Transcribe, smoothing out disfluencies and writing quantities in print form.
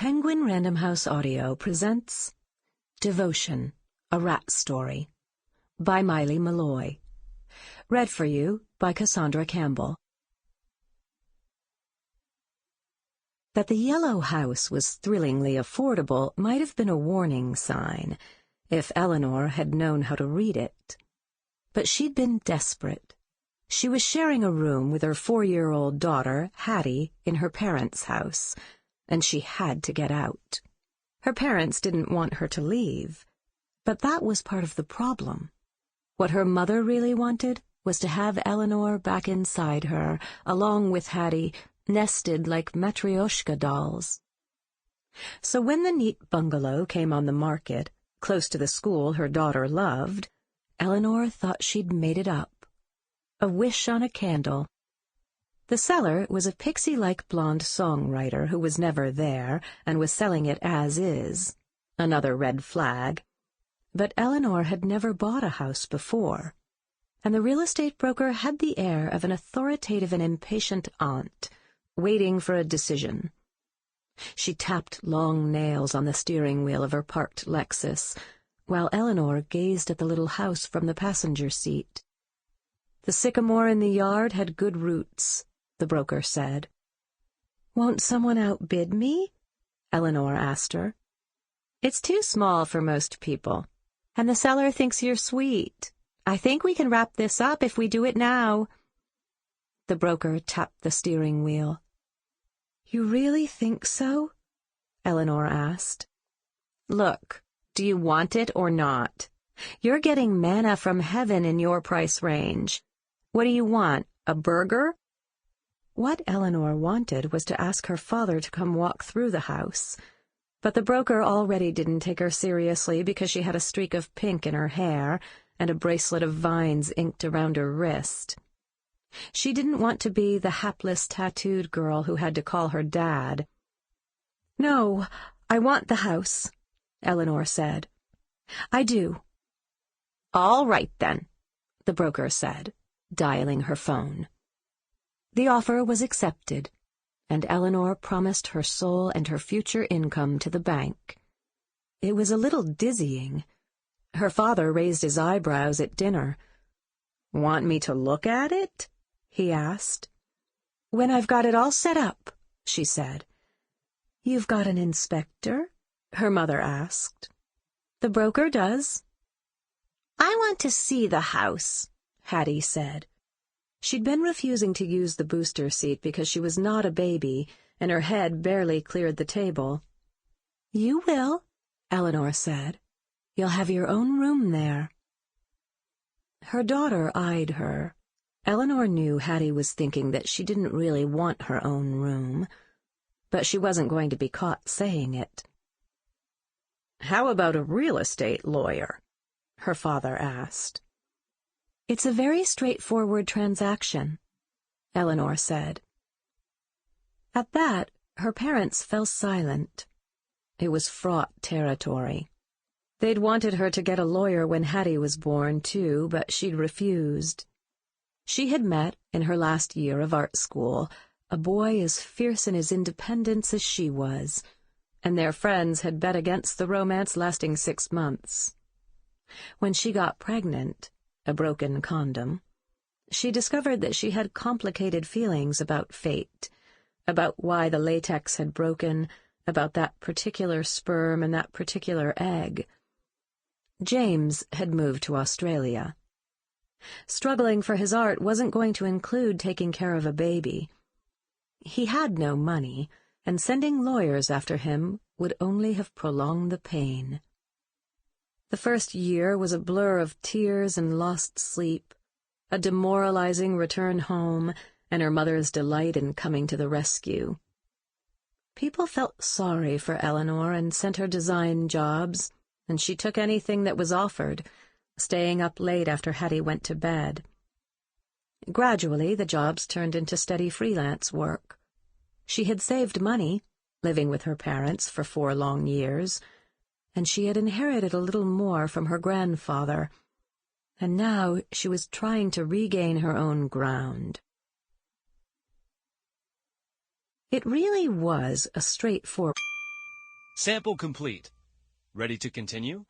Penguin Random House Audio presents Devotion, a Rat Story by Maile Meloy. Read for you by Cassandra Campbell. That the yellow house was thrillingly affordable might have been a warning sign if Eleanor had known how to read it. But she'd been desperate. She was sharing a room with her 4-year-old daughter, Hattie, in her parents' house, and she had to get out. Her parents didn't want her to leave, but that was part of the problem. What her mother really wanted was to have Eleanor back inside her, along with Hattie, nested like matryoshka dolls. So when the neat bungalow came on the market, close to the school her daughter loved, Eleanor thought she'd made it up. A wish on a candle. The seller was a pixie-like blonde songwriter who was never there and was selling it as is. Another red flag. But Eleanor had never bought a house before, and the real estate broker had the air of an authoritative and impatient aunt, waiting for a decision. She tapped long nails on the steering wheel of her parked Lexus, while Eleanor gazed at the little house from the passenger seat. The sycamore in the yard had good roots, the broker said. "Won't someone outbid me?" Eleanor asked her. "It's too small for most people, and the seller thinks you're sweet. I think we can wrap this up if we do it now." The broker tapped the steering wheel. "You really think so?" Eleanor asked. "Look, do you want it or not? You're getting manna from heaven in your price range. What do you want, a burger?" What Eleanor wanted was to ask her father to come walk through the house, but the broker already didn't take her seriously because she had a streak of pink in her hair and a bracelet of vines inked around her wrist. She didn't want to be the hapless tattooed girl who had to call her dad. "No, I want the house," Eleanor said. "I do." "All right, then," the broker said, dialing her phone. The offer was accepted, and Eleanor promised her soul and her future income to the bank. It was a little dizzying. Her father raised his eyebrows at dinner. "Want me to look at it?" he asked. "When I've got it all set up," she said. "You've got an inspector?" her mother asked. "The broker does." "I want to see the house," Hattie said. She'd been refusing to use the booster seat because she was not a baby, and her head barely cleared the table. "You will," Eleanor said. "You'll have your own room there." Her daughter eyed her. Eleanor knew Hattie was thinking that she didn't really want her own room, but she wasn't going to be caught saying it. "How about a real estate lawyer?" her father asked. "It's a very straightforward transaction," Eleanor said. At that, her parents fell silent. It was fraught territory. They'd wanted her to get a lawyer when Hattie was born, too, but she'd refused. She had met, in her last year of art school, a boy as fierce in his independence as she was, and their friends had bet against the romance lasting 6 months. When she got pregnant, a broken condom, she discovered that she had complicated feelings about fate, about why the latex had broken, about that particular sperm and that particular egg. James had moved to Australia. Struggling for his art wasn't going to include taking care of a baby. He had no money, and sending lawyers after him would only have prolonged the pain. The first year was a blur of tears and lost sleep, a demoralizing return home, and her mother's delight in coming to the rescue. People felt sorry for Eleanor and sent her design jobs, and she took anything that was offered, staying up late after Hattie went to bed. Gradually, the jobs turned into steady freelance work. She had saved money, living with her parents for 4 long years, and she had inherited a little more from her grandfather, and now she was trying to regain her own ground. It really was a straightforward Sample complete. Ready to continue?